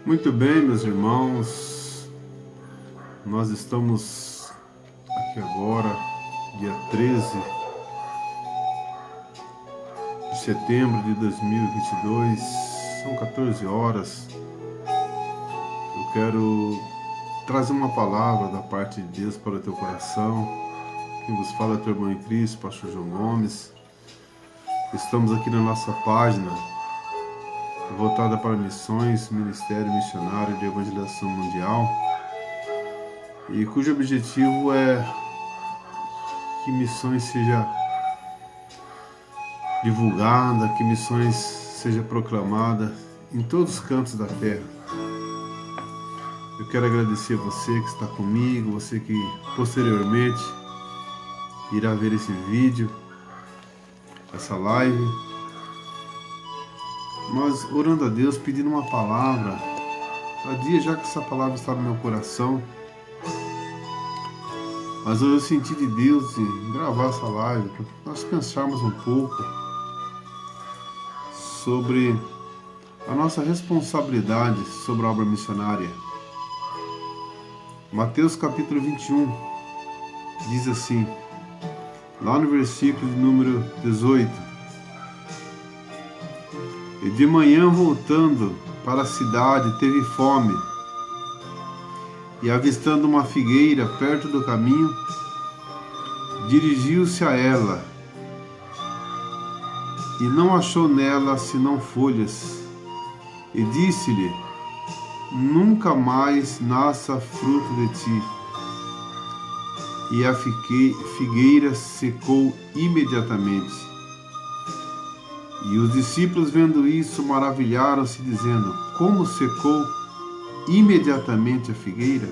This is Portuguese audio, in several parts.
Muito bem, meus irmãos, nós estamos aqui agora, dia 13 de setembro de 2022, são 14 horas. Eu quero trazer uma palavra da parte de Deus para o teu coração. Quem vos fala é teu irmão em Cristo, pastor João Gomes. Estamos aqui na nossa página voltada para missões, Ministério Missionário de Evangelização Mundial, e cujo objetivo é que missões seja divulgada, que missões seja proclamada em todos os cantos da terra. Eu quero agradecer a você que está comigo, você que posteriormente irá ver esse vídeo, essa live. Nós orando a Deus, pedindo uma palavra. Há dias já que essa palavra está no meu coração, mas hoje eu senti de Deus em gravar essa live, para nós pensarmos um pouco sobre a nossa responsabilidade sobre a obra missionária. Mateus capítulo 21 diz assim, lá no versículo de número 18: E de manhã, voltando para a cidade, teve fome, e avistando uma figueira perto do caminho, dirigiu-se a ela, e não achou nela senão folhas, e disse-lhe: Nunca mais nasça fruto de ti. E a figueira secou imediatamente. E os discípulos, vendo isso, maravilharam-se, dizendo: Como secou imediatamente a figueira?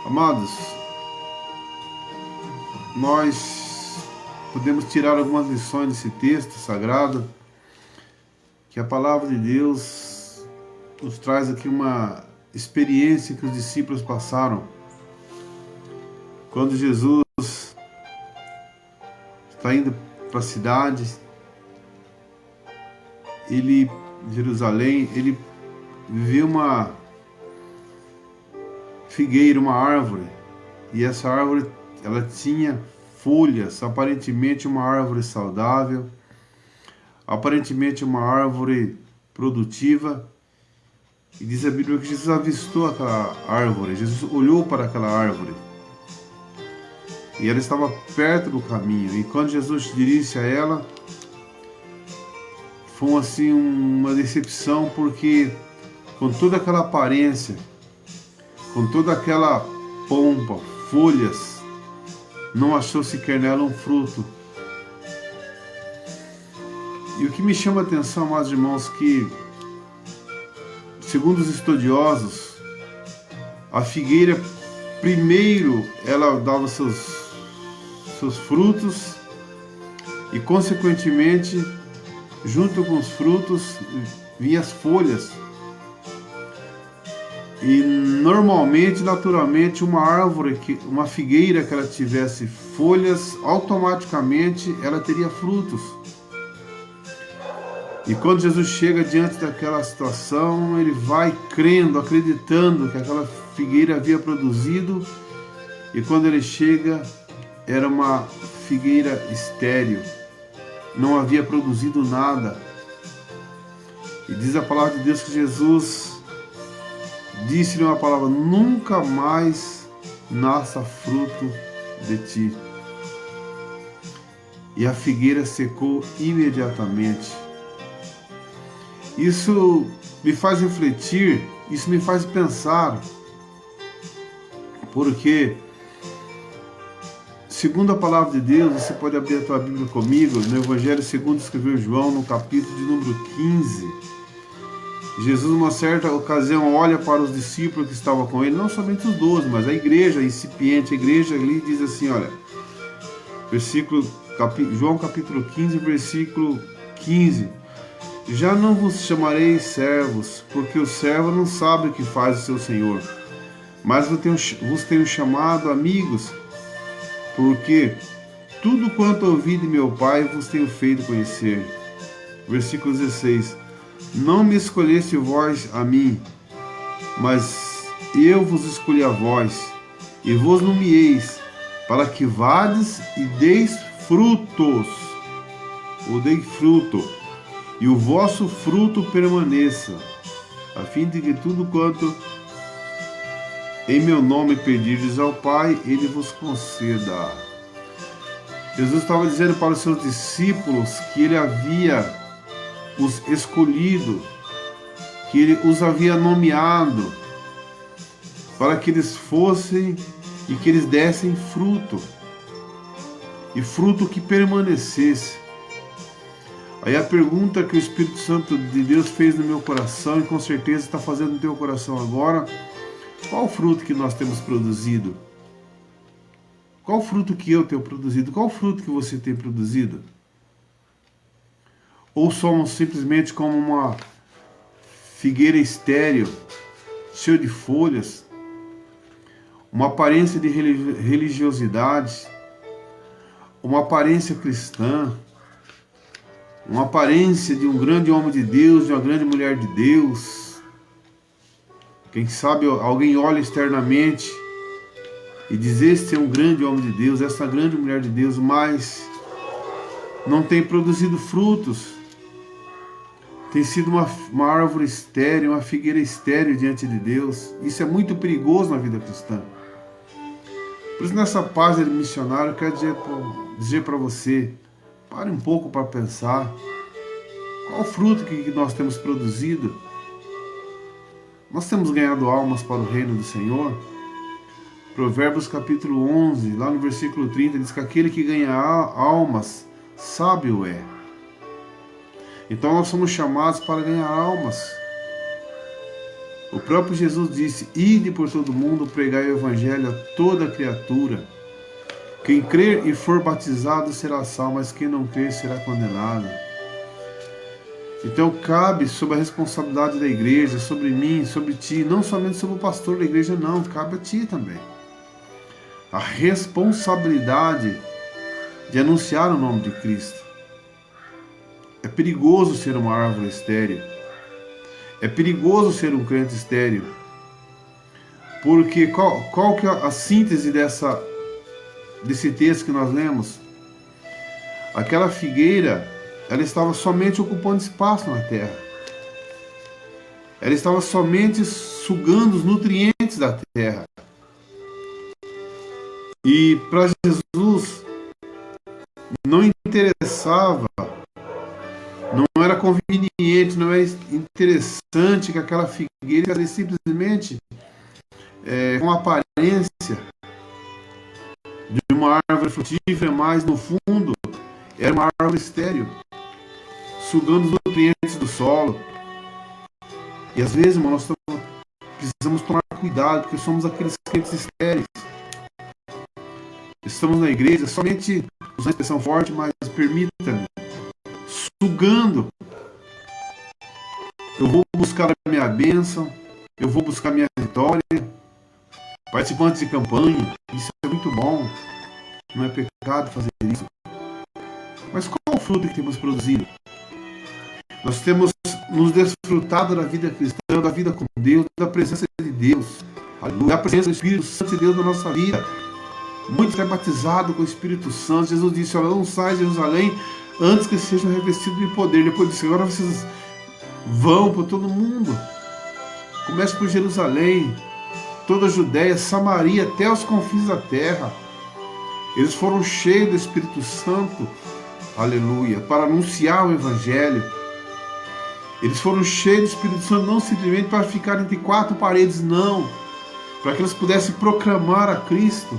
Amados, nós podemos tirar algumas lições desse texto sagrado, que a palavra de Deus nos traz aqui uma experiência que os discípulos passaram quando Jesus está indo para a cidade. Jerusalém, ele viu uma figueira, uma árvore, e essa árvore, ela tinha folhas, aparentemente uma árvore saudável, aparentemente uma árvore produtiva, e diz a Bíblia que Jesus avistou aquela árvore, Jesus olhou para aquela árvore, e ela estava perto do caminho, e quando Jesus se dirige a ela, foi assim uma decepção, porque com toda aquela aparência, com toda aquela pompa, folhas, não achou sequer nela um fruto. E o que me chama a atenção, amados irmãos, que segundo os estudiosos, a figueira primeiro ela dava seus frutos e consequentemente junto com os frutos vinham as folhas. E normalmente, naturalmente, uma figueira que ela tivesse folhas, automaticamente ela teria frutos. E quando Jesus chega diante daquela situação, ele vai crendo, acreditando que aquela figueira havia produzido, e quando ele chega, era uma figueira estéril. Não havia produzido nada. E diz a palavra de Deus que Jesus disse-lhe uma palavra: Nunca mais nasça fruto de ti. E a figueira secou imediatamente. Isso me faz refletir, isso me faz pensar, porque segundo a palavra de Deus, você pode abrir a tua Bíblia comigo, no Evangelho segundo escreveu João, no capítulo de número 15. Jesus, numa certa ocasião, olha para os discípulos que estavam com ele, não somente os 12, mas a igreja incipiente, a igreja ali diz assim, olha, João capítulo 15, versículo 15. Já não vos chamarei servos, porque o servo não sabe o que faz o seu senhor, mas vos tenho chamado amigos, porque tudo quanto ouvi de meu Pai vos tenho feito conhecer. Versículo 16. Não me escolheste vós a mim, mas eu vos escolhi a vós, e vos nomeeis, para que vades e deis frutos, ou dei fruto, e o vosso fruto permaneça, a fim de que tudo quanto em meu nome pedirdes ao Pai, Ele vos conceda. Jesus estava dizendo para os seus discípulos que Ele havia os escolhido, que Ele os havia nomeado, para que eles fossem e que eles dessem fruto, e fruto que permanecesse. Aí a pergunta que o Espírito Santo de Deus fez no meu coração, e com certeza está fazendo no teu coração agora: qual o fruto que nós temos produzido? Qual o fruto que eu tenho produzido? Qual o fruto que você tem produzido? Ou somos simplesmente como uma figueira estéril, cheia de folhas, uma aparência de religiosidade, uma aparência cristã, uma aparência de um grande homem de Deus, de uma grande mulher de Deus. Quem sabe alguém olha externamente e diz: este é um grande homem de Deus, essa grande mulher de Deus, mas não tem produzido frutos. Tem sido uma árvore estéril, uma figueira estéril diante de Deus. Isso é muito perigoso na vida cristã. Por isso, nessa página de missionário, eu quero dizer para você: pare um pouco para pensar. Qual o fruto que nós temos produzido? Nós temos ganhado almas para o reino do Senhor? Provérbios capítulo 11, lá no versículo 30, diz que aquele que ganha almas, sábio é. Então nós somos chamados para ganhar almas. O próprio Jesus disse: ide por todo mundo, pregai o evangelho a toda criatura. Quem crer e for batizado será salvo, mas quem não crer será condenado. Então cabe sobre a responsabilidade da igreja, sobre mim, sobre ti, não somente sobre o pastor da igreja, não, cabe a ti também. A responsabilidade de anunciar o nome de Cristo. É perigoso ser uma árvore estéril. É perigoso ser um crente estéril. Porque qual que é a síntese desse texto que nós lemos? Aquela figueira, ela estava somente ocupando espaço na terra. Ela estava somente sugando os nutrientes da terra. E para Jesus não interessava, não era conveniente, não era interessante que aquela figueira era simplesmente com a aparência de uma árvore frutífera, mas no fundo era uma árvore estéril, sugando os nutrientes do solo. E às vezes, irmão, nós precisamos tomar cuidado, porque somos aqueles crentes estéreis. Estamos na igreja, somente, usando a expressão forte, mas permita-me, sugando. Eu vou buscar a minha bênção, eu vou buscar a minha vitória. Participantes de campanha, isso é muito bom, não é pecado fazer isso. Mas qual é o fruto que temos produzido? Nós temos nos desfrutado da vida cristã, da vida com Deus, da presença de Deus, da presença do Espírito Santo de Deus na nossa vida. Muitos é batizado com o Espírito Santo. Jesus disse: olha, não sai de Jerusalém antes que sejam revestidos de poder. Depois disse: agora vocês vão por todo mundo. Comece por Jerusalém, toda a Judéia, Samaria, até os confins da terra. Eles foram cheios do Espírito Santo, aleluia, para anunciar o Evangelho. Eles foram cheios do Espírito Santo não simplesmente para ficar entre quatro paredes, não, para que eles pudessem proclamar a Cristo.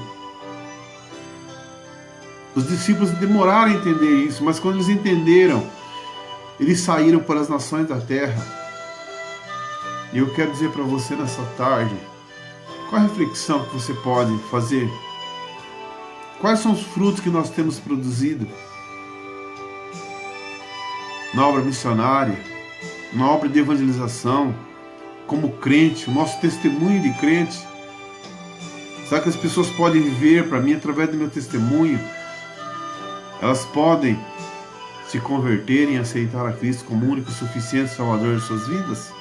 Os discípulos demoraram a entender isso, mas quando eles entenderam, eles saíram para as nações da terra. E eu quero dizer para você nessa tarde, qual a reflexão que você pode fazer? Quais são os frutos que nós temos produzido na obra missionária, na obra de evangelização, como crente, o nosso testemunho de crente? Será que as pessoas podem ver para mim através do meu testemunho? Elas podem se converterem e aceitar a Cristo como único e suficiente Salvador de suas vidas?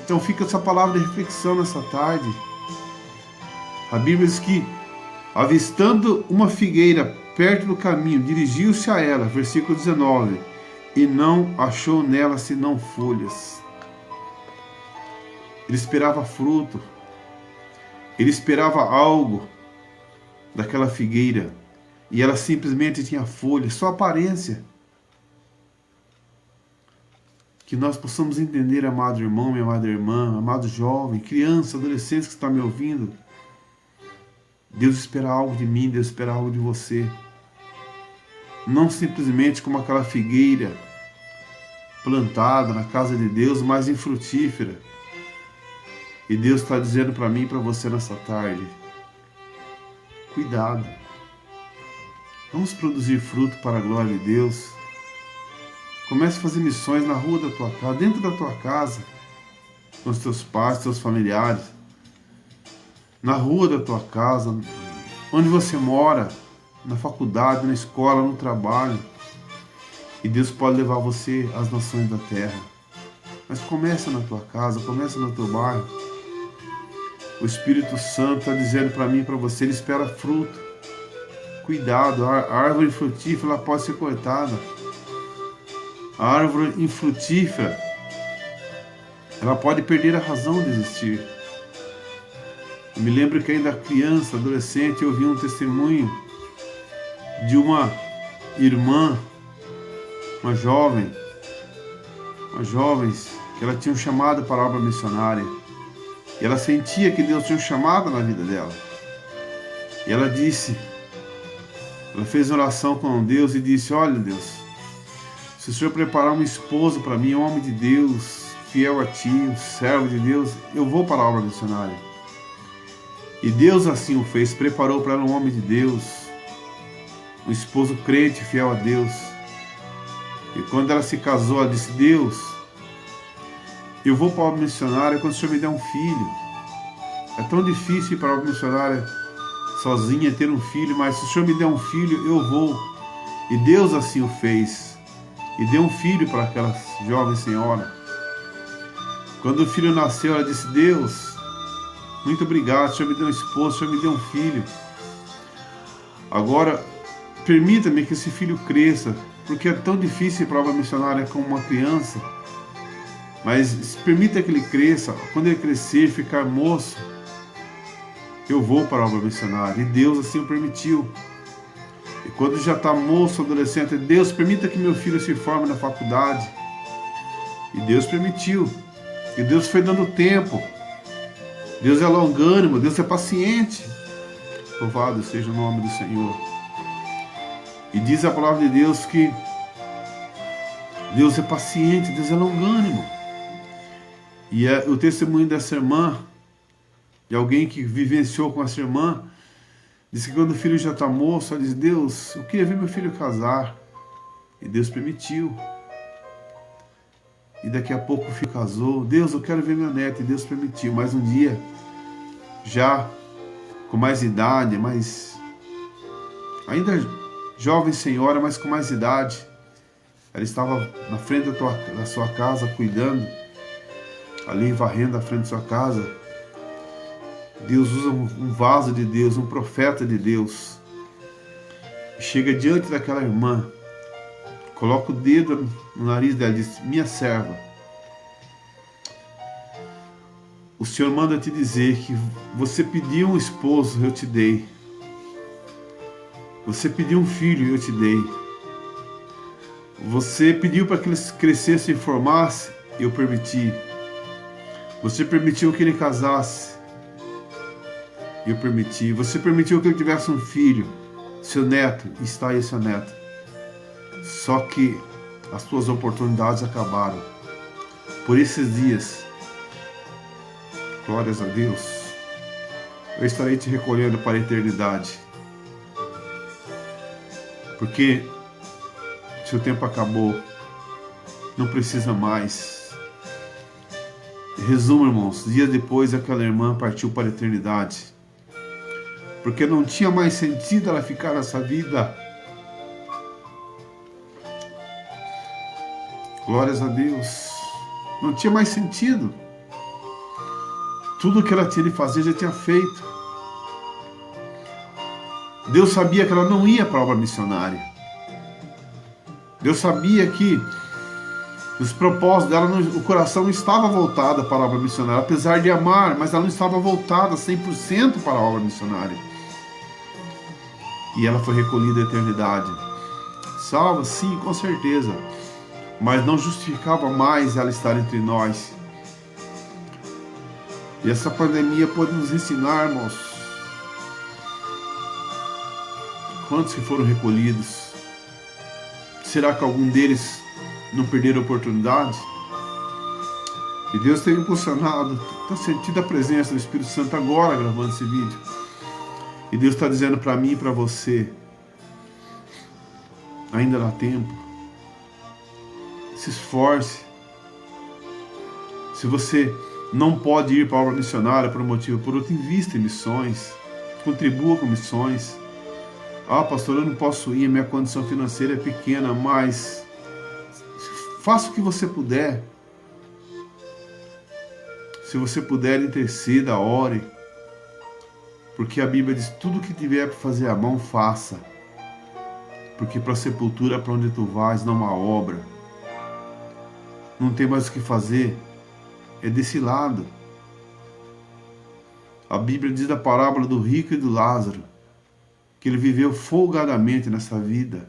Então fica essa palavra de reflexão nessa tarde. A Bíblia diz que, avistando uma figueira perto do caminho, dirigiu-se a ela, versículo 19, e não achou nela senão folhas. Ele esperava fruto, ele esperava algo daquela figueira, e ela simplesmente tinha folhas, só aparência. Que nós possamos entender, amado irmão, minha amada irmã, amado jovem, criança, adolescente que está me ouvindo. Deus espera algo de mim, Deus espera algo de você. Não simplesmente como aquela figueira plantada na casa de Deus, mas infrutífera. E Deus está dizendo para mim e para você nessa tarde: cuidado. Vamos produzir fruto para a glória de Deus. Comece a fazer missões na rua da tua casa, dentro da tua casa, com os teus pais, teus familiares, na rua da tua casa, onde você mora, na faculdade, na escola, no trabalho. E Deus pode levar você às nações da terra. Mas começa na tua casa, começa no teu bairro. O Espírito Santo está dizendo para mim e para você, ele espera fruto. Cuidado, a árvore frutífera ela pode ser cortada. A árvore infrutífera, ela pode perder a razão de existir. Eu me lembro que ainda criança, adolescente, eu ouvi um testemunho de uma irmã, uma jovem, que ela tinha um chamado para a obra missionária. E ela sentia que Deus tinha um chamado na vida dela. E ela disse, ela fez oração com Deus e disse: olha Deus, se o Senhor preparar um esposo para mim, um homem de Deus, fiel a Ti, um servo de Deus, eu vou para a obra missionária. E Deus assim o fez, preparou para ela um homem de Deus, um esposo crente, fiel a Deus. E quando ela se casou, ela disse: Deus, eu vou para a obra missionária quando o Senhor me der um filho. É tão difícil ir para a obra missionária sozinha, ter um filho, mas se o Senhor me der um filho, eu vou. E Deus assim o fez. E deu um filho para aquela jovem senhora. Quando o filho nasceu, ela disse: Deus, muito obrigado, o Senhor me deu um esposo, o Senhor me deu um filho. Agora, permita-me que esse filho cresça, porque é tão difícil ir para a obra missionária como uma criança. Mas permita que ele cresça. Quando ele crescer, ficar moço, eu vou para a obra missionária. E Deus assim o permitiu. E quando já está moço, adolescente, Deus, permita que meu filho se forme na faculdade. E Deus permitiu. E Deus foi dando tempo. Deus é longânimo, Deus é paciente. Louvado seja o nome do Senhor. E diz a palavra de Deus que Deus é paciente, Deus é longânimo. E o testemunho dessa irmã, de alguém que vivenciou com essa irmã, diz que quando o filho já está moço, ela diz: Deus, eu queria ver meu filho casar. E Deus permitiu. E daqui a pouco o filho casou. Deus, eu quero ver minha neta. E Deus permitiu. Mas um dia, já com mais idade, ainda jovem senhora, mas com mais idade, ela estava na frente da sua casa, cuidando, ali varrendo a frente da sua casa. Deus usa um vaso de Deus, um profeta de Deus. Chega diante daquela irmã, coloca o dedo no nariz dela e diz: minha serva, o Senhor manda te dizer que você pediu um esposo, eu te dei. Você pediu um filho, eu te dei. Você pediu para que ele crescesse e formasse, eu permiti. Você permitiu que ele casasse, eu permiti. Você permitiu que ele tivesse um filho, seu neto, está aí seu neto. Só que as suas oportunidades acabaram. Por esses dias, glórias a Deus, eu estarei te recolhendo para a eternidade. Porque seu tempo acabou, não precisa mais. Resumo, irmãos, dias depois aquela irmã partiu para a eternidade. Porque não tinha mais sentido ela ficar nessa vida. Glórias a Deus. Não tinha mais sentido. Tudo que ela tinha de fazer já tinha feito. Deus sabia que ela não ia para a obra missionária. Deus sabia que os propósitos dela, o coração não estava voltado para a obra missionária, apesar de amar, mas ela não estava voltada 100% para a obra missionária. E ela foi recolhida à eternidade. Salva, sim, com certeza, mas não justificava mais ela estar entre nós. E essa pandemia pode nos ensinar, irmãos, quantos que foram recolhidos? Será que algum deles não perderam a oportunidade? E Deus tem impulsionado, está sentindo a presença do Espírito Santo agora gravando esse vídeo. E Deus está dizendo para mim e para você, ainda dá tempo. Se esforce. Se você não pode ir para a obra missionária por um motivo ou por outro, invista em missões. Contribua com missões. Ah, pastor, eu não posso ir, minha condição financeira é pequena, mas faça o que você puder. Se você puder, interceda, ore. Porque a Bíblia diz, tudo que tiver para fazer à mão, faça. Porque para a sepultura, para onde tu vais, não há obra. Não tem mais o que fazer. É desse lado. A Bíblia diz da parábola do rico e do Lázaro, que ele viveu folgadamente nessa vida.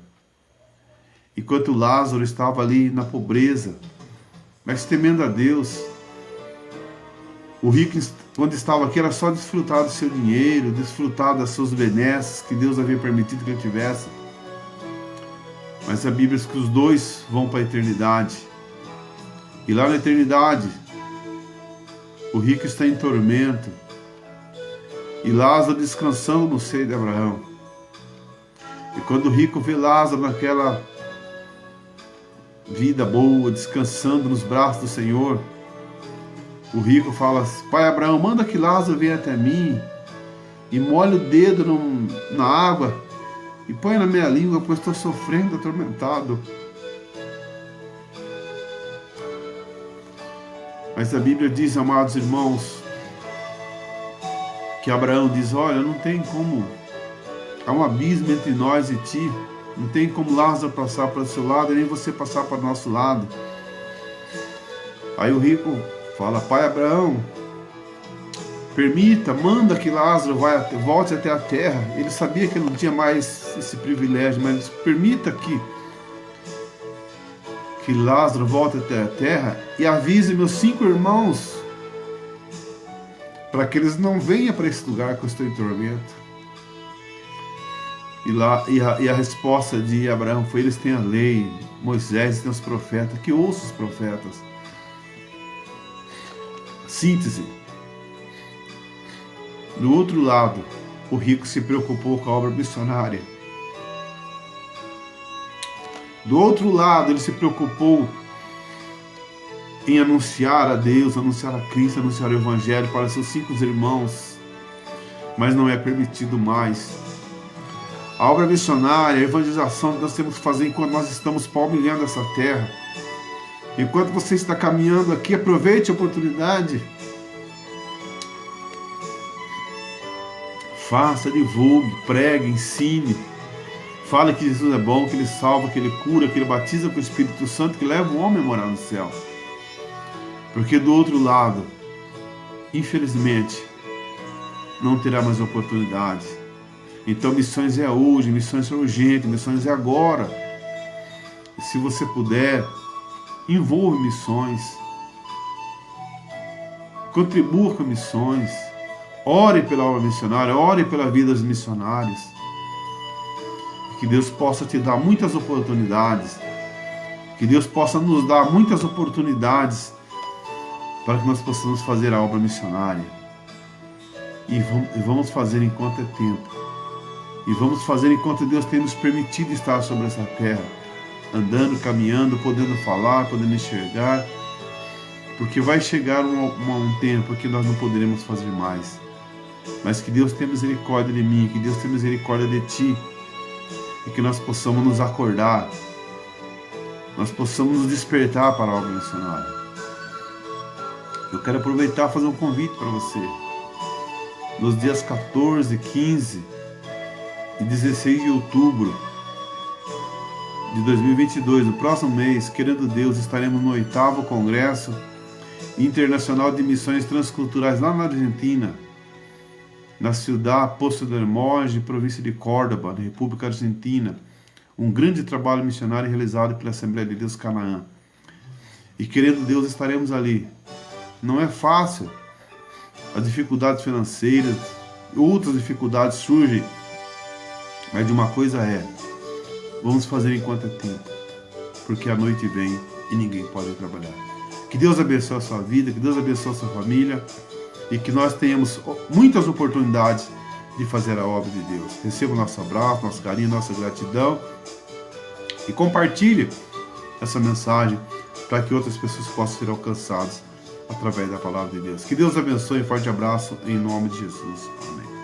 Enquanto Lázaro estava ali na pobreza, mas temendo a Deus. O rico, quando estava aqui, era só desfrutar do seu dinheiro, desfrutar das suas benesses que Deus havia permitido que ele tivesse. Mas a Bíblia diz que os dois vão para a eternidade. E lá na eternidade, o rico está em tormento. E Lázaro descansando no seio de Abraão. E quando o rico vê Lázaro naquela vida boa, descansando nos braços do Senhor, o rico fala, pai Abraão, manda que Lázaro venha até mim e molhe o dedo na água e põe na minha língua, pois estou sofrendo, atormentado. Mas a Bíblia diz, amados irmãos, que Abraão diz, olha, não tem como, há um abismo entre nós e ti, não tem como Lázaro passar para o seu lado e nem você passar para o nosso lado. Aí o rico fala, pai Abraão, permita, manda que Lázaro volte até a terra. Ele sabia que não tinha mais esse privilégio, mas permita que Lázaro volte até a terra e avise meus 5 irmãos para que eles não venham para esse lugar que eu estou em tormento. E a resposta de Abraão foi, eles têm a lei, Moisés tem os profetas, que ouça os profetas. Síntese. Do outro lado, o rico se preocupou com a obra missionária. Do outro lado, ele se preocupou em anunciar a Deus, anunciar a Cristo, anunciar o Evangelho para seus 5 irmãos, mas não é permitido mais. A obra missionária, a evangelização que nós temos que fazer enquanto nós estamos palmilhando essa terra. Enquanto você está caminhando aqui, aproveite a oportunidade. Faça, divulgue, pregue, ensine. Fale que Jesus é bom, que Ele salva, que Ele cura, que Ele batiza com o Espírito Santo, que leva o homem a morar no céu. Porque do outro lado, infelizmente, não terá mais oportunidade. Então missões é hoje, missões é urgente, missões é agora. E se você puder, envolva missões. Contribua com missões. Ore pela obra missionária, ore pela vida dos missionários. Que Deus possa te dar muitas oportunidades. Que Deus possa nos dar muitas oportunidades para que nós possamos fazer a obra missionária. E vamos fazer enquanto é tempo. E vamos fazer enquanto Deus tem nos permitido estar sobre essa terra. Andando, caminhando, podendo falar, podendo enxergar. Porque vai chegar um tempo que nós não poderemos fazer mais. Mas que Deus tenha misericórdia de mim, que Deus tenha misericórdia de ti. E que nós possamos nos acordar nós possamos nos despertar para a obra missionária. Eu quero aproveitar e fazer um convite para você. Nos dias 14, 15 e 16 de outubro de 2022, no próximo mês, querendo Deus, estaremos no 8º Congresso Internacional de Missões Transculturais lá na Argentina, na Ciudad Pozo del Monte, província de Córdoba, na República Argentina. Um grande trabalho missionário realizado pela Assembleia de Deus Canaã. E querendo Deus, estaremos ali. Não é fácil. As dificuldades financeiras, outras dificuldades surgem. Mas de uma coisa vamos fazer enquanto é tempo. Porque a noite vem e ninguém pode trabalhar. Que Deus abençoe a sua vida, que Deus abençoe a sua família e que nós tenhamos muitas oportunidades de fazer a obra de Deus. Receba o nosso abraço, nosso carinho, nossa gratidão e compartilhe essa mensagem para que outras pessoas possam ser alcançadas através da palavra de Deus. Que Deus abençoe, um forte abraço em nome de Jesus. Amém.